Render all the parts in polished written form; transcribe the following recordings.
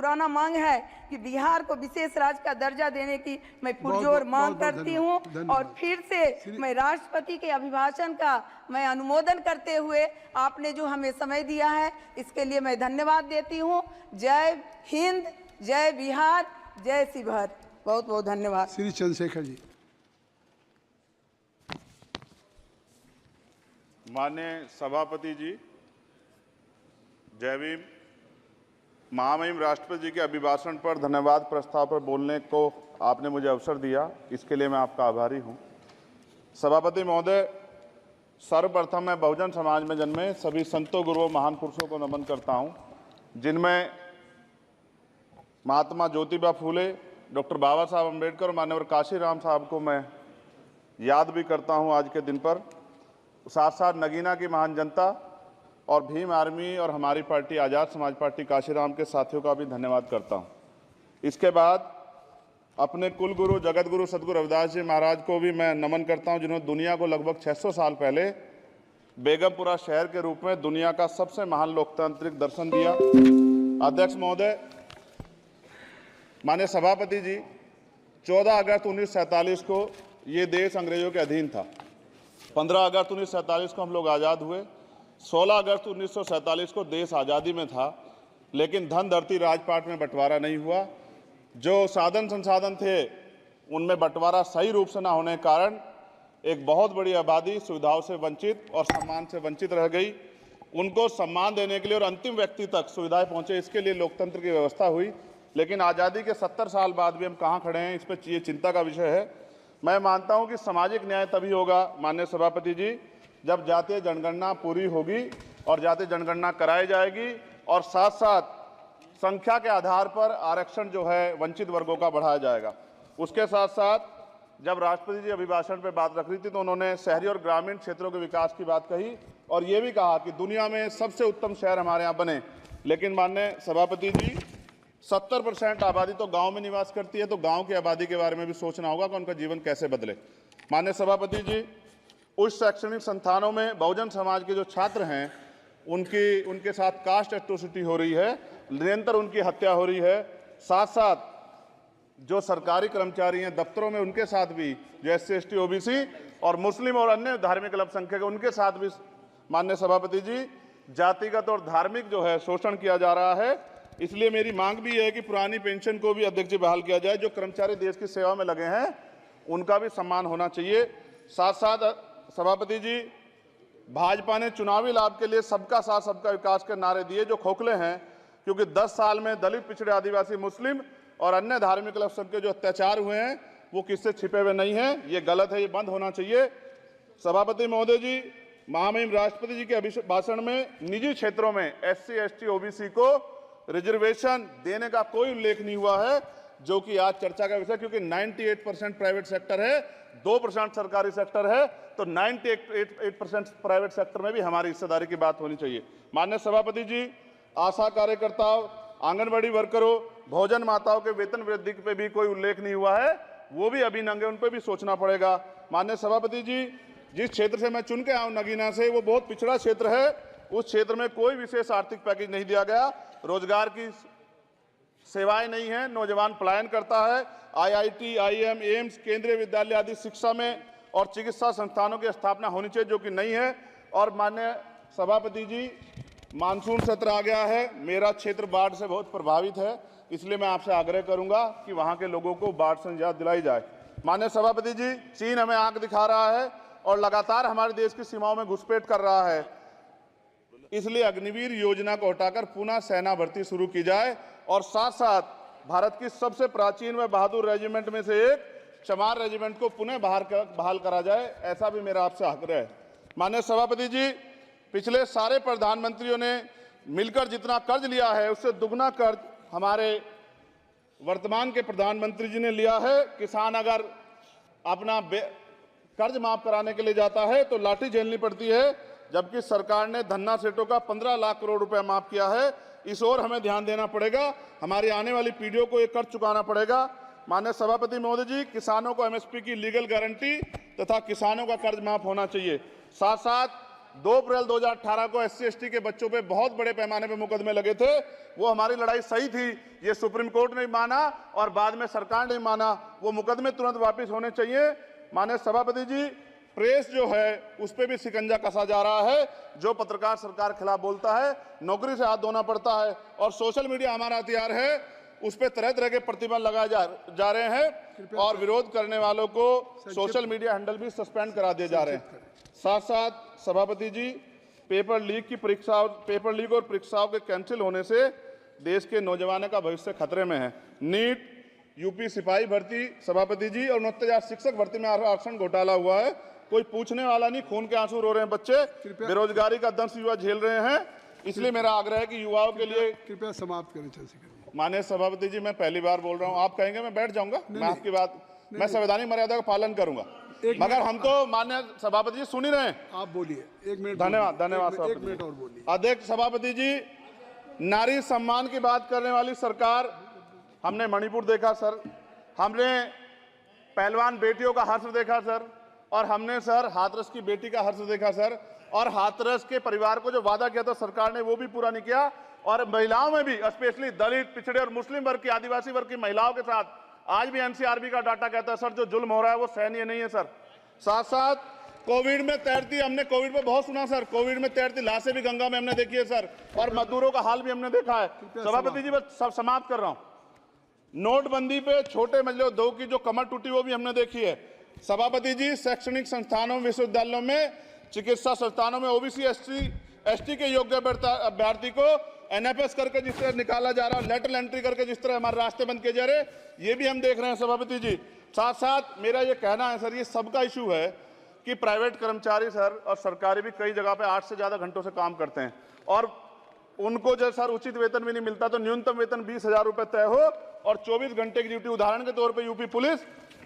पुराना मांग है कि बिहार को विशेष राज्य का दर्जा देने की मैं पुरजोर मांग करती हूँ। और फिर से मैं राष्ट्रपति के अभिभाषण का मैं अनुमोदन करते हुए आपने जो हमें समय दिया है इसके लिए मैं धन्यवाद देती हूँ। जय हिंद, जय बिहार, जय शिवहर। बहुत बहुत धन्यवाद। श्री चंद्रशेखर जी। माननीय सभापति जी, जय भीम। महामहिम राष्ट्रपति जी के अभिभाषण पर धन्यवाद प्रस्ताव पर बोलने को आपने मुझे अवसर दिया, इसके लिए मैं आपका आभारी हूं। सभापति महोदय, सर्वप्रथम मैं बहुजन समाज में जन्मे सभी संतों, गुरुओं, महान पुरुषों को नमन करता हूं, जिनमें महात्मा ज्योतिबा फूले, डॉक्टर बाबा साहब अम्बेडकर और मान्यवर काशीराम साहब को मैं याद भी करता हूं आज के दिन पर। साथ साथ नगीना की महान जनता और भीम आर्मी और हमारी पार्टी आज़ाद समाज पार्टी काशीराम के साथियों का भी धन्यवाद करता हूं। इसके बाद अपने कुल गुरु जगत गुरु सदगुरु रविदास जी महाराज को भी मैं नमन करता हूं, जिन्होंने दुनिया को लगभग 600 साल पहले बेगमपुरा शहर के रूप में दुनिया का सबसे महान लोकतांत्रिक दर्शन दिया। अध्यक्ष महोदय, माननीय सभापति जी, 14 अगस्त 1947 को ये देश अंग्रेजों के अधीन था। 15 अगस्त 1947 को हम लोग आज़ाद हुए। 16 अगस्त 1947 को देश आज़ादी में था, लेकिन धन धरती राजपाट में बंटवारा नहीं हुआ। जो साधन संसाधन थे उनमें बंटवारा सही रूप से न होने के कारण एक बहुत बड़ी आबादी सुविधाओं से वंचित और सम्मान से वंचित रह गई। उनको सम्मान देने के लिए और अंतिम व्यक्ति तक सुविधाएं पहुंचे, इसके लिए लोकतंत्र की व्यवस्था हुई। लेकिन आज़ादी के 70 साल बाद भी हम कहाँ खड़े हैं, इस पर ये चिंता का विषय है। मैं मानता हूं कि सामाजिक न्याय तभी होगा माननीय सभापति जी, जब जातीय जनगणना पूरी होगी और जातीय जनगणना कराई जाएगी और साथ साथ संख्या के आधार पर आरक्षण जो है वंचित वर्गों का बढ़ाया जाएगा। उसके साथ साथ जब राष्ट्रपति जी अभिभाषण पे बात रख रही थी तो उन्होंने शहरी और ग्रामीण क्षेत्रों के विकास की बात कही और ये भी कहा कि दुनिया में सबसे उत्तम शहर हमारे यहाँ बने। लेकिन माननीय सभापति जी, 70% आबादी तो गांव में निवास करती है, तो गांव की आबादी के बारे में भी सोचना होगा कि उनका जीवन कैसे बदले। माननीय सभापति जी, उच्च शैक्षणिक संस्थानों में बहुजन समाज के जो छात्र हैं उनके साथ कास्ट एट्रोसिटी हो रही है, निरंतर उनकी हत्या हो रही है। साथ साथ जो सरकारी कर्मचारी हैं दफ्तरों में, उनके साथ भी जो SC ST OBC और मुस्लिम और अन्य धार्मिक अल्पसंख्यक, उनके साथ भी माननीय सभापति जी जातिगत और धार्मिक जो है शोषण किया जा रहा है। इसलिए मेरी मांग भी है कि पुरानी पेंशन को भी अध्यक्ष जी बहाल किया जाए। जो कर्मचारी देश की सेवा में लगे हैं उनका भी सम्मान होना चाहिए। साथ साथ सभापति जी, भाजपा ने चुनावी लाभ के लिए सबका साथ सबका विकास के नारे दिए जो खोखले हैं, क्योंकि 10 साल में दलित, पिछड़े, आदिवासी, मुस्लिम और अन्य धार्मिक अल्पसंख्यक जो अत्याचार हुए हैं वो किससे छिपे हुए नहीं हैं। ये गलत है, ये बंद होना चाहिए। सभापति महोदय जी, महामहिम राष्ट्रपति जी के अभिभाषण में निजी क्षेत्रों में SC ST OBC को रिजर्वेशन देने का कोई उल्लेख नहीं हुआ है, जो कि आज चर्चा का विषय, क्योंकि 98% प्राइवेट सेक्टर है, 2% सरकारी सेक्टर है, तो 98% प्राइवेट सेक्टर में भी हमारी हिस्सेदारी की बात होनी चाहिए। माननीय सभापति जी, आशा कार्यकर्ताओं, आंगनबाड़ी वर्करों, भोजन माताओं के वेतन वृद्धि पे भी कोई उल्लेख नहीं हुआ है, वो भी अभी नंगे, उन पर भी सोचना पड़ेगा। माननीय सभापति जी, जिस क्षेत्र से मैं चुन के आऊँ नगीना से, वो बहुत पिछड़ा क्षेत्र है। उस क्षेत्र में कोई विशेष आर्थिक पैकेज नहीं दिया गया, रोजगार की सेवाएं नहीं है, नौजवान पलायन करता है। IIT, IIM, एम्स, केंद्रीय विद्यालय आदि शिक्षा में और चिकित्सा संस्थानों की स्थापना होनी चाहिए, जो कि नहीं है। और माननीय सभापति जी, मानसून सत्र आ गया है, मेरा क्षेत्र बाढ़ से बहुत प्रभावित है, इसलिए मैं आपसे आग्रह करूंगा कि वहां के लोगों को बाढ़ से निजात दिलाई जाए। माननीय सभापति जी, चीन हमें आंख दिखा रहा है और लगातार हमारे देश की सीमाओं में घुसपैठ कर रहा है, इसलिए अग्निवीर योजना को हटाकर पुनः सेना भर्ती शुरू की जाए और साथ साथ भारत की सबसे प्राचीन व बहादुर रेजिमेंट में से एक चमार रेजिमेंट को पुनः बहाल करा जाए, ऐसा भी मेरा आपसे आग्रह है। माननीय सभापति जी, पिछले सारे प्रधानमंत्रियों ने मिलकर जितना कर्ज लिया है उससे दुगना कर्ज हमारे वर्तमान के प्रधानमंत्री जी ने लिया है। किसान अगर अपना कर्ज माफ कराने के लिए जाता है तो लाठी झेलनी पड़ती है, जबकि सरकार ने धन्ना सेठों का 15 लाख करोड़ रुपया माफ किया है। इस ओर हमें ध्यान देना पड़ेगा, हमारी आने वाली पीढ़ियों को ये कर्ज चुकाना पड़ेगा। माननीय सभापति महोदय जी, किसानों को MSP की लीगल गारंटी तथा किसानों का कर्ज माफ होना चाहिए। साथ साथ 2 अप्रैल 2018 को SC/ST के बच्चों पे बहुत बड़े पैमाने पे मुकदमे लगे थे। वो हमारी लड़ाई सही थी, ये सुप्रीम कोर्ट ने माना और बाद में सरकार ने माना। वो मुकदमे तुरंत वापस होने चाहिए। माननीय सभापति जी, प्रेस जो है उस पर भी शिकंजा कसा जा रहा है। जो पत्रकार सरकार खिलाफ बोलता है, नौकरी से हाथ धोना पड़ता है। और सोशल मीडिया हमारा हथियार है, उस पर तरह तरह के प्रतिबंध लगाए जा रहे हैं और विरोध करने वालों को सोशल मीडिया हैंडल भी सस्पेंड करा दिए जा रहे हैं। साथ साथ सभापति जी, पेपर लीक और परीक्षाओं के कैंसिल होने से देश के नौजवानों का भविष्य खतरे में है। नीट, यूपी सिपाही भर्ती सभापति जी और 69,000 शिक्षक भर्ती में आरक्षण घोटाला हुआ है। कोई पूछने वाला नहीं, खून के आंसू रो रहे हैं बच्चे, बेरोजगारी का दंश युवा झेल रहे हैं। इसलिए मेरा आग्रह है कि युवाओं के लिए कृपया समाप्त करें। चंद्रशेखर, माननीय सभापति जी, मैं पहली बार बोल रहा हूं, आप कहेंगे मैं बैठ जाऊंगा, मैं आपकी बात, मैं संवैधानिक मर्यादा का पालन करूंगा, मगर हम तो माननीय सभापति जी सुन ही रहे हैं। आप बोलिए, 1 मिनट। धन्यवाद, धन्यवाद। 1 मिनट और बोलिए। अध्यक्ष सभापति जी, नारी सम्मान की बात करने वाली सरकार, हमने मणिपुर देखा सर, हमने पहलवान बेटियों का हर्ष देखा सर, और हमने सर हाथरस की बेटी का हर्ष देखा सर, और हाथरस के परिवार को जो वादा किया था सरकार ने वो भी पूरा नहीं किया। और महिलाओं में भी, स्पेशली दलित, पिछड़े और मुस्लिम वर्ग की, आदिवासी वर्ग की महिलाओं के साथ आज भी NCRB का डाटा कहता है सर जो जुल्म हो रहा है वो सहनीय नहीं है सर। साथ साथ कोविड में तैरती, हमने कोविड में बहुत सुना सर, कोविड में तैरती लाशें भी गंगा में हमने देखी है सर, और मजदूरों का हाल भी हमने देखा है। सभापति जी, बस सब समाप्त कर रहा हूं। नोटबंदी पे छोटे मजले उद्योग की जो कमर टूटी वो भी हमने देखी है। सभापति जी, शैक्षणिक संस्थानों, विश्वविद्यालयों में, चिकित्सा संस्थानों में OBC ST के योग्य अभ्यर्थी को NFS करके जिस तरह निकाला जा रहा है, लेटरल एंट्री करके जिस तरह हमारे रास्ते बंद किए जा रहे, ये भी हम देख रहे हैं सभापति जी। साथ साथ मेरा ये कहना है सर, ये सबका इशू है कि प्राइवेट कर्मचारी सर और सरकारी भी कई जगह पे 8 से ज्यादा घंटों से काम करते हैं और उनको जो सर उचित वेतन भी नहीं मिलता। तो न्यूनतम वेतन 20,000 रुपए तय हो और 24 घंटे की ड्यूटी। उदाहरण के तौर पर यूपी पुलिस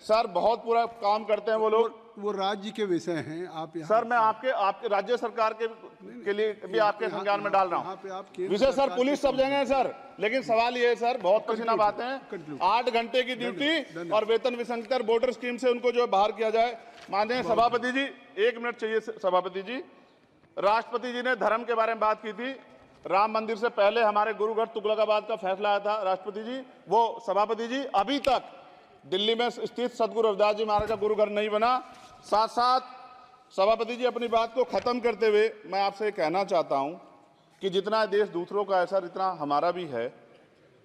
सर बहुत पूरा काम करते हैं वो लोग। वो राज्य के विषय हैं, आप सर मैं आपके राज्य सरकार के लिए भी आपके संज्ञान में डाल रहा हूँ। विषय सर पुलिस सब जगह है सर, लेकिन सवाल ये है सर, बहुत पसीना बातें हैं, 8 घंटे की ड्यूटी और वेतन विसंगति, वोटर स्कीम से उनको जो बाहर किया जाए। माननीय सभापति जी, 1 मिनट चाहिए सभापति जी। राष्ट्रपति जी ने धर्म के बारे में बात की थी। राम मंदिर से पहले हमारे गुरुघर तुगलकाबाद का फैसला आया था राष्ट्रपति जी, वो सभापति जी अभी तक दिल्ली में स्थित सदगुरु रविदास जी महाराज का गुरुघर नहीं बना। साथ साथ सभापति जी, अपनी बात को खत्म करते हुए मैं आपसे कहना चाहता हूं कि जितना देश दूसरों का है सर, इतना हमारा भी है।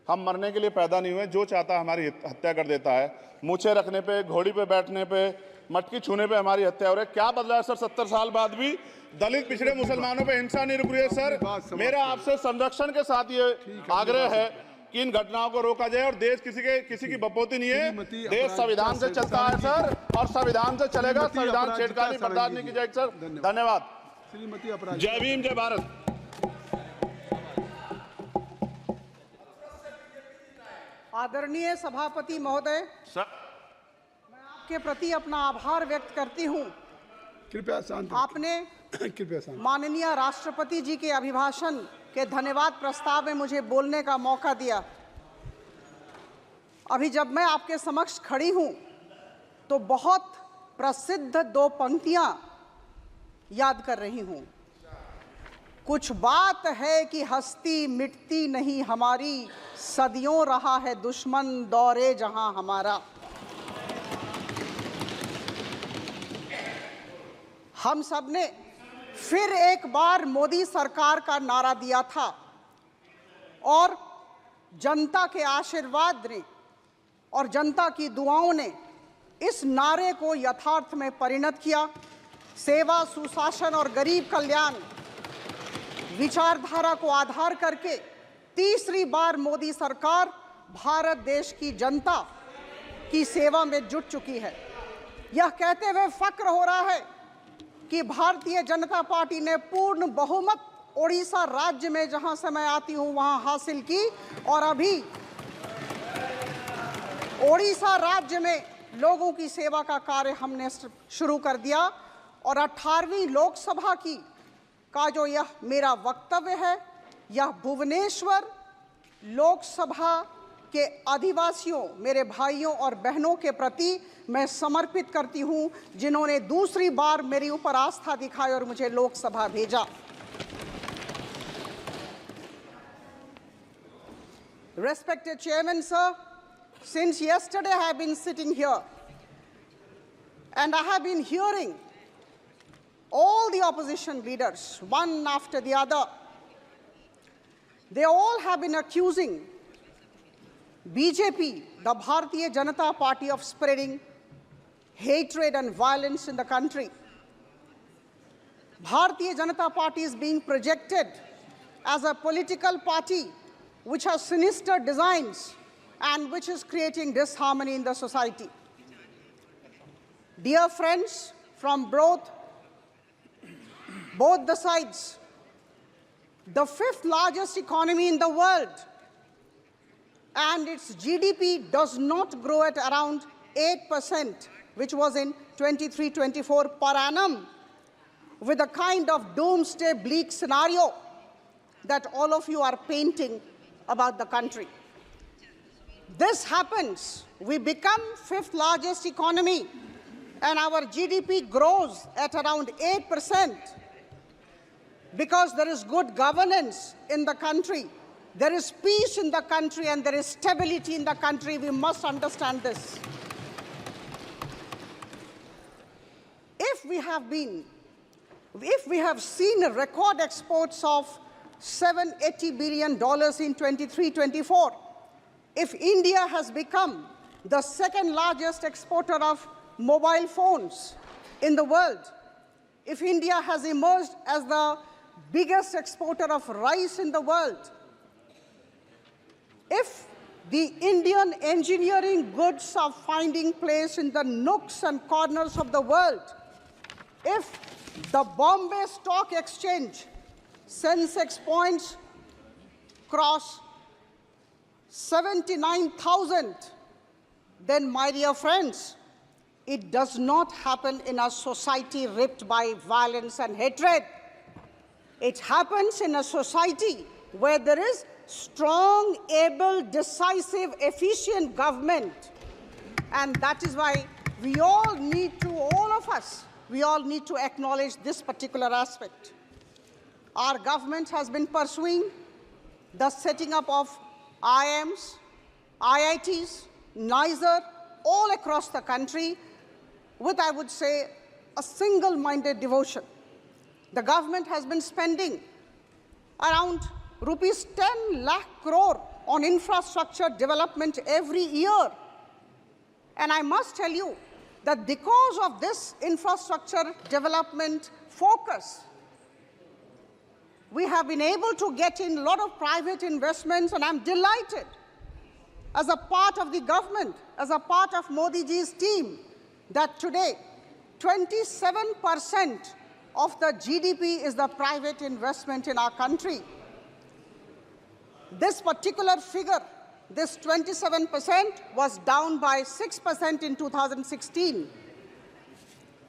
हम मरने के लिए पैदा नहीं हुए, जो चाहता है हमारी हत्या कर देता है। मूछें रखने पे, घोड़ी पे बैठने पे, मटकी छूने पे हमारी हत्या हो रही है। क्या बदला है सर 70 साल बाद भी? दलित, पिछड़े, मुसलमानों पे हिंसा नहीं रुक रही है सर। मेरा आपसे संरक्षण के साथ ये आग्रह है कि इन घटनाओं को रोका जाए और देश किसी की बपोती नहीं है। देश संविधान से चलता है सर और संविधान से चलेगा। संविधान छेड़खानी बर्दाश्त नहीं की जाएगी सर। धन्यवाद। जय भीम, जय भारत। आदरणीय सभापति महोदय, सर मैं आपके प्रति अपना आभार व्यक्त करती हूं। कृपया शांत, आपने कृपया शांत। माननीय राष्ट्रपति जी के अभिभाषण के धन्यवाद प्रस्ताव में मुझे बोलने का मौका दिया। अभी जब मैं आपके समक्ष खड़ी हूं तो बहुत प्रसिद्ध 2 पंक्तियां याद कर रही हूं। कुछ बात है कि हस्ती मिटती नहीं हमारी, सदियों रहा है दुश्मन दौरे जहां हमारा। हम सब ने फिर एक बार मोदी सरकार का नारा दिया था और जनता के आशीर्वाद ने और जनता की दुआओं ने इस नारे को यथार्थ में परिणत किया। सेवा, सुशासन और गरीब कल्याण विचारधारा को आधार करके तीसरी बार मोदी सरकार भारत देश की जनता की सेवा में जुट चुकी है। यह कहते हुए फक्र हो रहा है कि भारतीय जनता पार्टी ने पूर्ण बहुमत ओडिशा राज्य में, जहां से मैं आती हूं, वहां हासिल की और अभी ओडिशा राज्य में लोगों की सेवा का कार्य हमने शुरू कर दिया और 18वीं लोकसभा का जो यह मेरा वक्तव्य है, यह भुवनेश्वर लोकसभा के आदिवासियों, मेरे भाइयों और बहनों के प्रति मैं समर्पित करती हूं, जिन्होंने दूसरी बार मेरे ऊपर आस्था दिखाई और मुझे लोकसभा भेजा। Respected Chairman, sir, since yesterday I have been sitting here and I have been hearing all the opposition leaders, one after the other. They all have been accusing BJP, the Bharatiya Janata Party, of spreading hatred and violence in the country. Bharatiya Janata Party is being projected as a political party which has sinister designs and which is creating disharmony in the society. Dear friends from both the sides, the fifth largest economy in the world, and its GDP does not grow at around 8%, which was in 23-24 per annum, with the kind of doomsday bleak scenario that all of you are painting about the country. This happens, we become fifth largest economy and our GDP grows at around 8% because there is good governance in the country. There is peace in the country and there is stability in the country. We must understand this. If we have seen record exports of $780 billion in 23-24, if India has become the second largest exporter of mobile phones in the world, if India has emerged as the biggest exporter of rice in the world, if the Indian engineering goods are finding place in the nooks and corners of the world, if the Bombay Stock Exchange Sensex points cross 79,000, then, my dear friends, it does not happen in a society ripped by violence and hatred. It happens in a society where there is strong, able, decisive, efficient government. And that is why we all need to acknowledge this particular aspect. Our government has been pursuing the setting up of IIMs, IITs, NISER, all across the country with, I would say, a single-minded devotion. The government has been spending around rupees 10 lakh crore on infrastructure development every year. And I must tell you that because of this infrastructure development focus, we have been able to get in a lot of private investments, and I'm delighted as a part of the government, as a part of Modi ji's team, that today 27% of the GDP is the private investment in our country. This particular figure, this 27%, was down by 6% in 2016.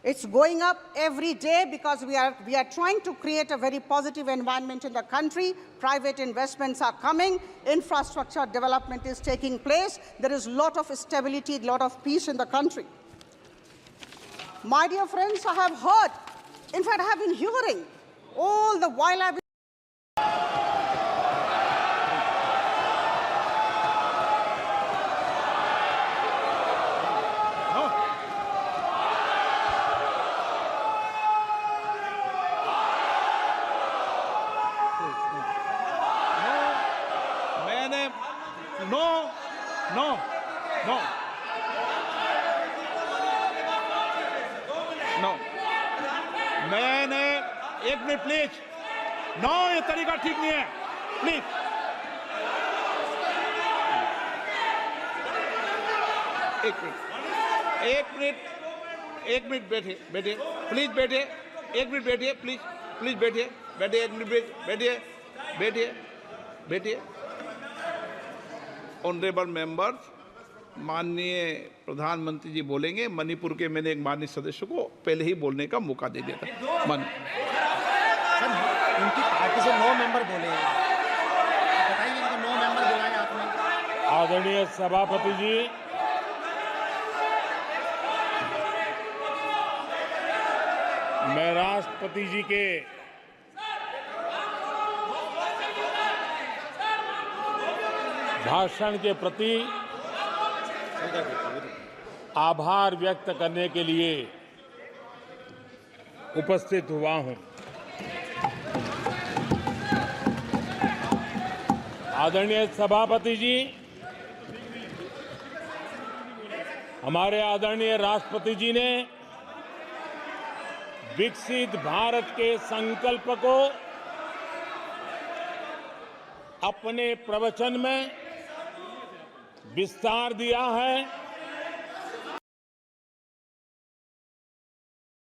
It's going up every day because we are trying to create a very positive environment in the country. Private investments are coming. Infrastructure development is taking place. There is a lot of stability, a lot of peace in the country. My dear friends, I have heard, in fact, I have been hearing all the while I've been मैंने एक minute please ये तरीका ठीक नहीं है please एक minute बैठिए please बैठिए एक मिनट बैठिए प्लीज बैठिए एक मिनट बैठिए ऑनरेबल मेंबर्स माननीय प्रधानमंत्री जी बोलेंगे। मणिपुर के मैंने एक माननीय सदस्य को पहले ही बोलने का मौका दे दिया था। उनकी पार्टी से 9 मेंबर बोले हैं, बताइए कि 9 मेंबर बुलाए आपने। आदरणीय सभापति जी, मैं राष्ट्रपति जी के भाषण के प्रति आभार व्यक्त करने के लिए उपस्थित हुआ हूं। आदरणीय सभापति जी, हमारे आदरणीय राष्ट्रपति जी ने विकसित भारत के संकल्प को अपने प्रवचन में विस्तार दिया है